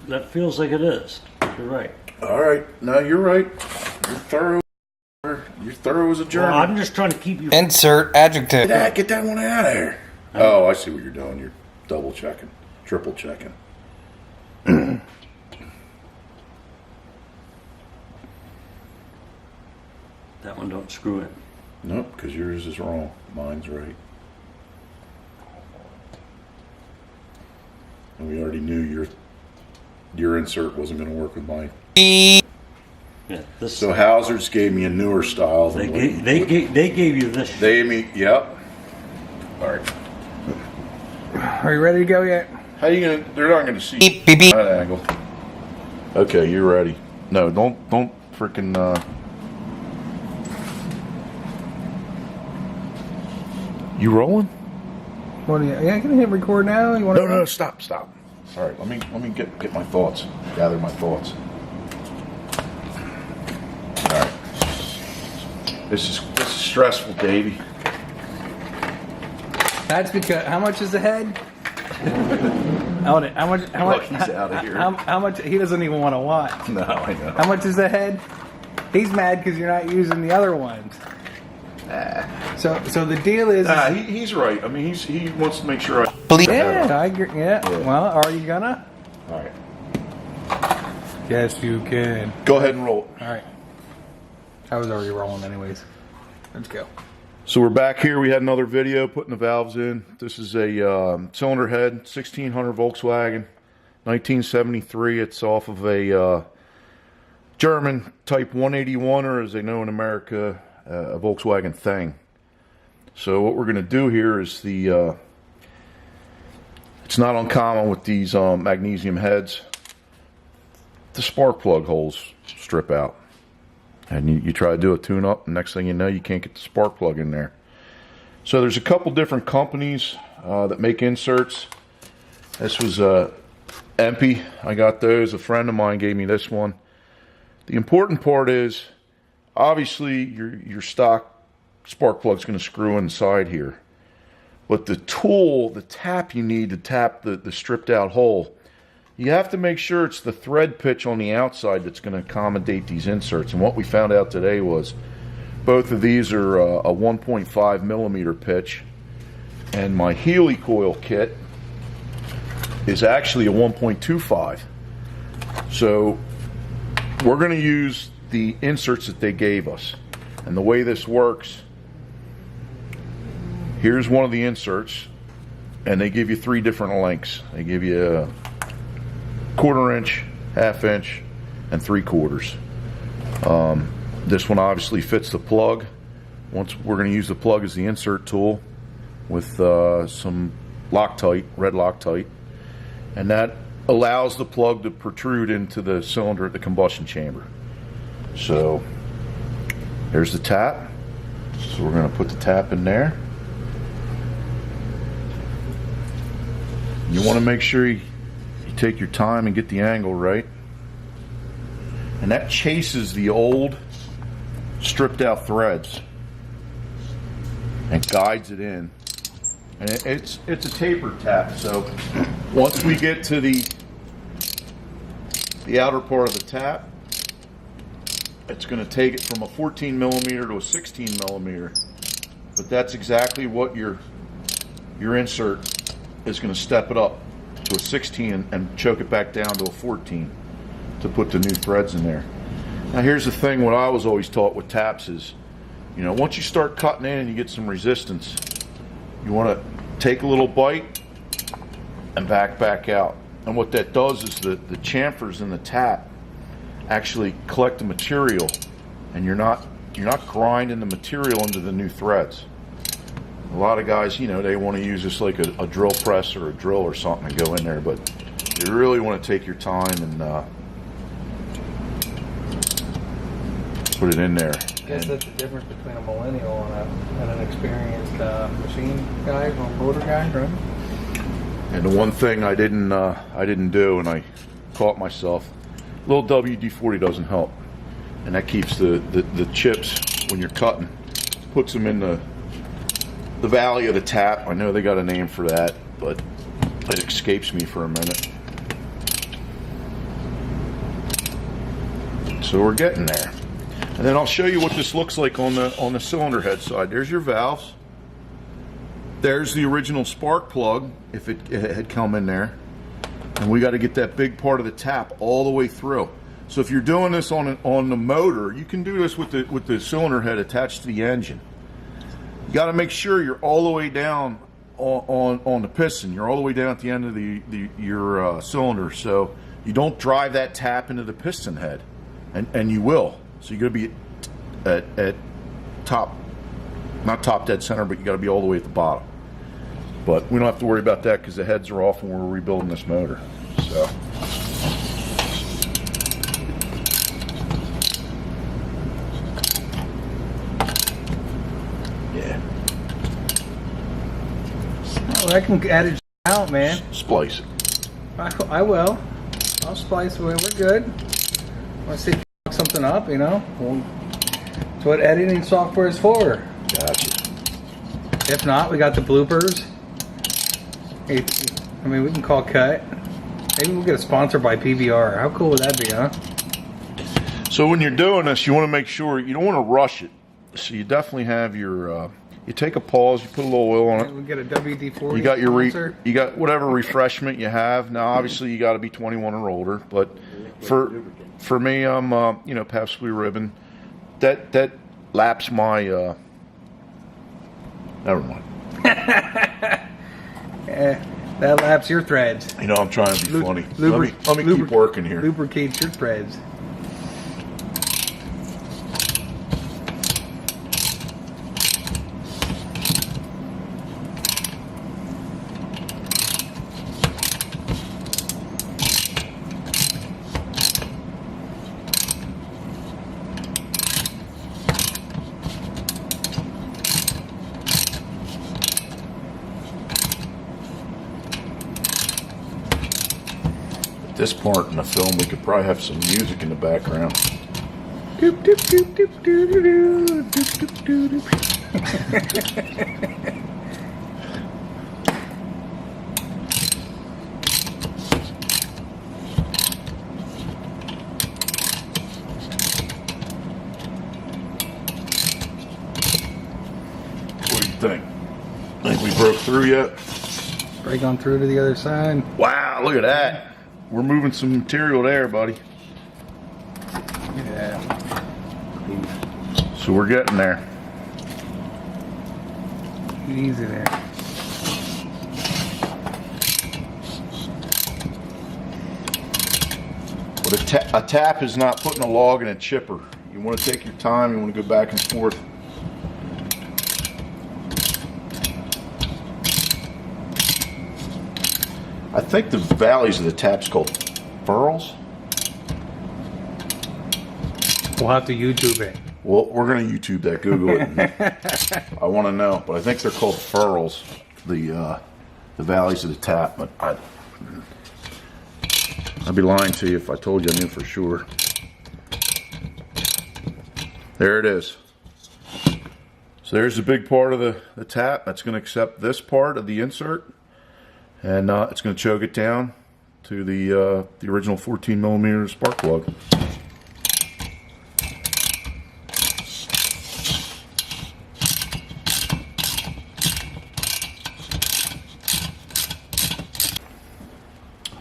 That feels like it is. You're right. All right. No, you're right. You're thorough. You're thorough as a journey. Well, I'm just trying to keep you. Insert adjective. Get that one out of there. Oh, I see what you're doing. You're double checking, triple checking. That one don't screw in. Nope, because yours is wrong. Mine's right. And we already knew your insert wasn't going to work with mine. Yeah, this. So Hauser's gave me a newer style. They gave you this. They gave me, yep. All right. Are you ready to go yet? How you gonna? They're not gonna see Beep, beep, beep. that angle. Okay, you're ready. No, don't freaking. You rolling? What are you? Yeah, can you hit record now? You want? No, stop. All right, let me get my thoughts. Gather my thoughts. All right. This is stressful, Davey. That's because how much is the head? How much? Look, he's out of here. How much? He doesn't even want to watch. No, I know. How much is the head? He's mad because you're not using the other ones. So the deal is. He's right. I mean, he wants to make sure. Yeah, I agree. Yeah. Well, are you gonna? All right. Yes, you can. Go ahead and roll. All right. I was already rolling, anyways. Let's go. So we're back here. We had another video putting the valves in. This is a cylinder head, 1600 Volkswagen, 1973. It's off of a German Type 181, or as they know in America, a Volkswagen Thing. So what we're going to do here is it's not uncommon with these magnesium heads. The spark plug holes strip out. And you try to do a tune-up, and next thing you know, you can't get the spark plug in there. So there's a couple different companies that make inserts. This was Empy. I got those. A friend of mine gave me this one. The important part is, obviously, your stock spark plug is going to screw inside here. But the tool, the tap you need to tap the stripped out hole, you have to make sure it's the thread pitch on the outside that's going to accommodate these inserts. And what we found out today was both of these are a 1.5 millimeter pitch, and my Healy coil kit is actually a 1.25. So we're going to use the inserts that they gave us. And the way this works, here's one of the inserts, and they give you 3 different lengths. They give you a 1/4 inch, 1/2 inch, and 3/4. This one obviously fits the plug. Once we're going to use the plug as the insert tool with some Loctite, red Loctite, and that allows the plug to protrude into the cylinder at the combustion chamber. So here's the tap. So we're going to put the tap in there. You want to make sure you take your time and get the angle right, and that chases the old stripped out threads and guides it in. And it's a tapered tap, so once we get to the outer part of the tap, it's going to take it from a 14 millimeter to a 16 millimeter. But that's exactly what your insert is going to step it up to a 16 and choke it back down to a 14 to put the new threads in there. Now here's the thing, what I was always taught with taps is, once you start cutting in and you get some resistance, you want to take a little bite and back out. And what that does is the chamfers in the tap actually collect the material, and you're not grinding the material into the new threads. A lot of guys, they want to use just like a drill press or a drill or something and go in there, but you really want to take your time and put it in there. I guess that's the difference between a millennial and an experienced machine guy or motor guy, right? And the one thing I didn't do, and I caught myself, a little WD-40 doesn't help, and that keeps the chips when you're cutting, puts them in the valley of the tap. I know they got a name for that, but it escapes me for a minute. So we're getting there. And then I'll show you what this looks like on the cylinder head side. There's your valves. There's the original spark plug, if it had come in there. And we got to get that big part of the tap all the way through. So if you're doing this on the motor, you can do this with the cylinder head attached to the engine. You got to make sure you're all the way down on the piston. You're all the way down at the end of your cylinder, so you don't drive that tap into the piston head, and you will. So you're going to be at top, not top dead center, but you got to be all the way at the bottom. But we don't have to worry about that because the heads are off when we're rebuilding this motor. So. Yeah. Oh, I can edit out, man. Splice it. I will. I'll splice away. We're good. Want to see if you fuck something up, you know? Well, that's what editing software is for. Gotcha. If not, we got the bloopers. I mean, we can call cut. Maybe we'll get a sponsor by PBR. How cool would that be, huh? So when you're doing this, you want to make sure you don't want to rush it. So you definitely have your. You take a pause. You put a little oil on it. We get a WD-40. You got your sponsor. you got whatever refreshment you have. Now, obviously, you got to be 21 or older. But for me, I'm Pabst Blue Ribbon. That laps my. Never mind. That laps your threads. You know, I'm trying to be funny. Let me keep working here. Lubricates your threads. This part in the film, we could probably have some music in the background. Doop, doop, doop, doop, doo, doo, doo, doop, doop, doo, doop. What do you think? Think we broke through yet? Break on through to the other side. Wow, look at that. We're moving some material there, buddy. Yeah. So we're getting there. Easy there. But a tap is not putting a log in a chipper. You want to take your time. You want to go back and forth. I think the valleys of the tap's called furls. We'll have to YouTube it. Well, we're going to YouTube that, Google it. I want to know, but I think they're called furls, the valleys of the tap. But I'd be lying to you if I told you I knew for sure. There it is. So there's the big part of the tap. That's going to accept this part of the insert. And it's going to choke it down to the original 14mm spark plug.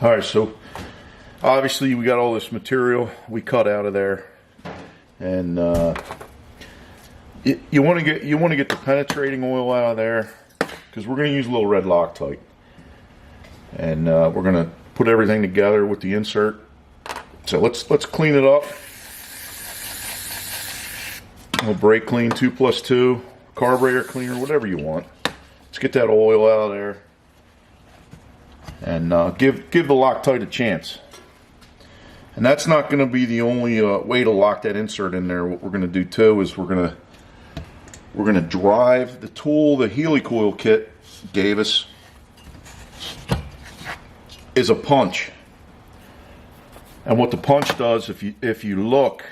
All right, so obviously we got all this material we cut out of there, and you want to get the penetrating oil out of there because we're going to use a little red Loctite. And we're going to put everything together with the insert. So let's clean it up. We'll brake clean 2+2, carburetor cleaner, whatever you want. Let's get that oil out of there. And give the Loctite a chance. And that's not going to be the only way to lock that insert in there. What we're going to do too is we're going to drive the tool, the helicoil kit gave us is a punch. And what the punch does, if you look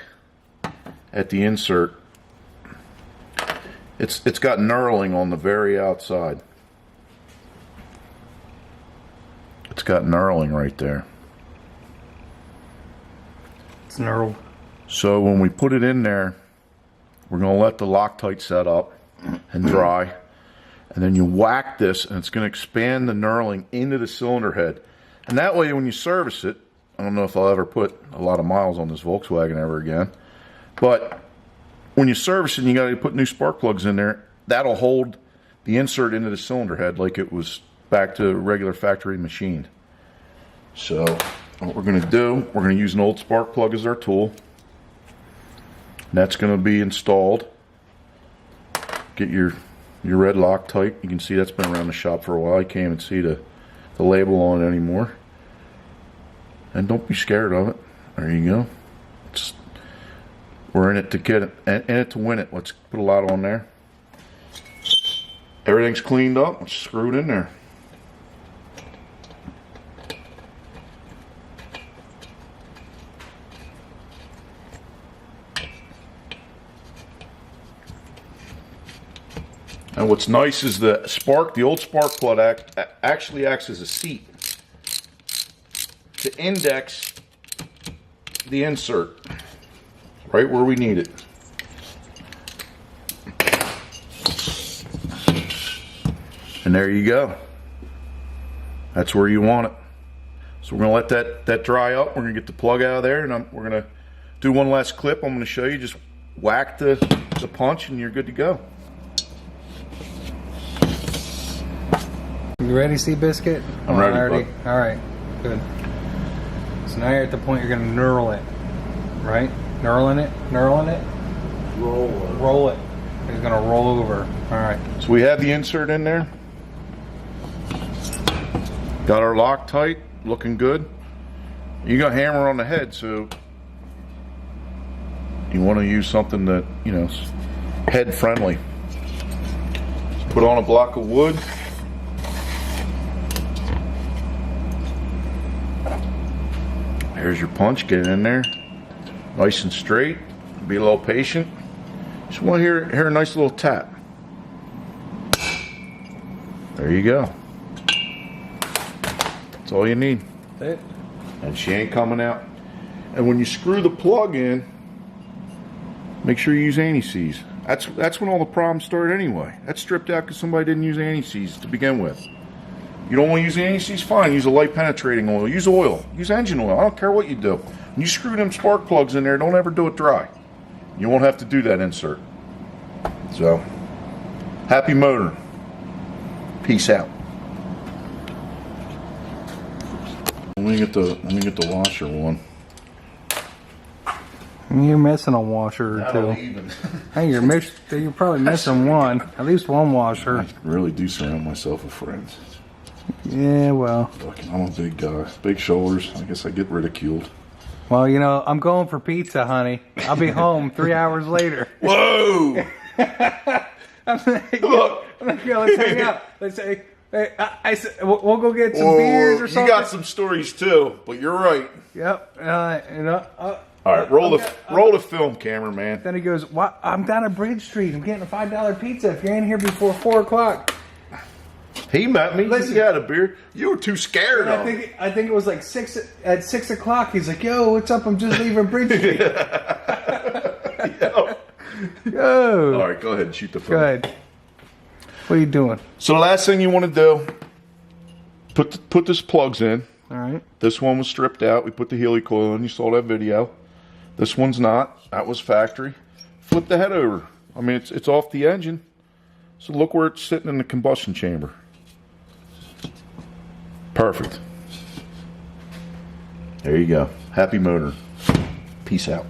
at the insert, it's got knurling on the very outside. It's got knurling right there. It's knurled. So when we put it in there, we're going to let the Loctite set up and dry. And then you whack this, and it's going to expand the knurling into the cylinder head. And that way, when you service it, I don't know if I'll ever put a lot of miles on this Volkswagen ever again, but when you service it and you got to put new spark plugs in there, that'll hold the insert into the cylinder head like it was back to a regular factory machine. So what we're going to do, we're going to use an old spark plug as our tool. And that's going to be installed. Get your red Loctite. You can see that's been around the shop for a while. You can't even see the label on it anymore. And don't be scared of it. There you go. We're in it to get it, and in it to win it. Let's put a lot on there. Everything's cleaned up. Let's screw it in there. And what's nice is the old spark plug actually acts as a seat to index the insert right where we need it. And there you go. That's where you want it. So we're going to let that dry up. We're going to get the plug out of there, and we're going to do one last clip. I'm going to show you. Just whack the punch and you're good to go. You ready, Seabiscuit? I'm ready, bud. All right, good. So now you're at the point you're going to knurl it, right? Knurling it? Roll it. It's going to roll over. All right. So we have the insert in there. Got our Loctite, looking good. You got hammer on the head, so you want to use something that, you know, is head friendly. Put on a block of wood. There's your punch. Get it in there, nice and straight. Be a little patient. Just want to hear a nice little tap. There you go. That's all you need. That's it. And she ain't coming out. And when you screw the plug in, make sure you use anti-seize. That's when all the problems start anyway. That's stripped out because somebody didn't use anti-seize to begin with. You don't want to use anti-seize? Fine. Use a light penetrating oil. Use oil. Use engine oil. I don't care what you do. When you screw them spark plugs in there, don't ever do it dry. You won't have to do that insert. So, happy motoring. Peace out. Let me get the washer one. You're missing a washer or two. Even. Hey, you're probably missing one. At least one washer. I really do surround myself with friends. Yeah, well. I'm a big guy. Big shoulders. I guess I get ridiculed. Well, you know, I'm going for pizza, honey. I'll be home 3 hours later. Whoa! I'm like, let's hang out. Let's say, hey, we'll go get some beers or something. You got some stories too, but you're right. Yep. All right, roll the film, cameraman. Then he goes, "What? I'm down at Bridge Street. I'm getting a $5 pizza. If you're in here before 4 o'clock." He met me. Listen, he had a beer. You were too scared of him. I think it was like 6 o'clock. He's like, "Yo, what's up? I'm just leaving Bridge Street." Yo. All right, go ahead and shoot the film. Good. What are you doing? So the last thing you want to do, put this plugs in. All right. This one was stripped out. We put the Healy coil in. You saw that video. This one's not. That was factory. Flip the head over. I mean, it's off the engine. So look where it's sitting in the combustion chamber. Perfect. There you go. Happy motor. Peace out.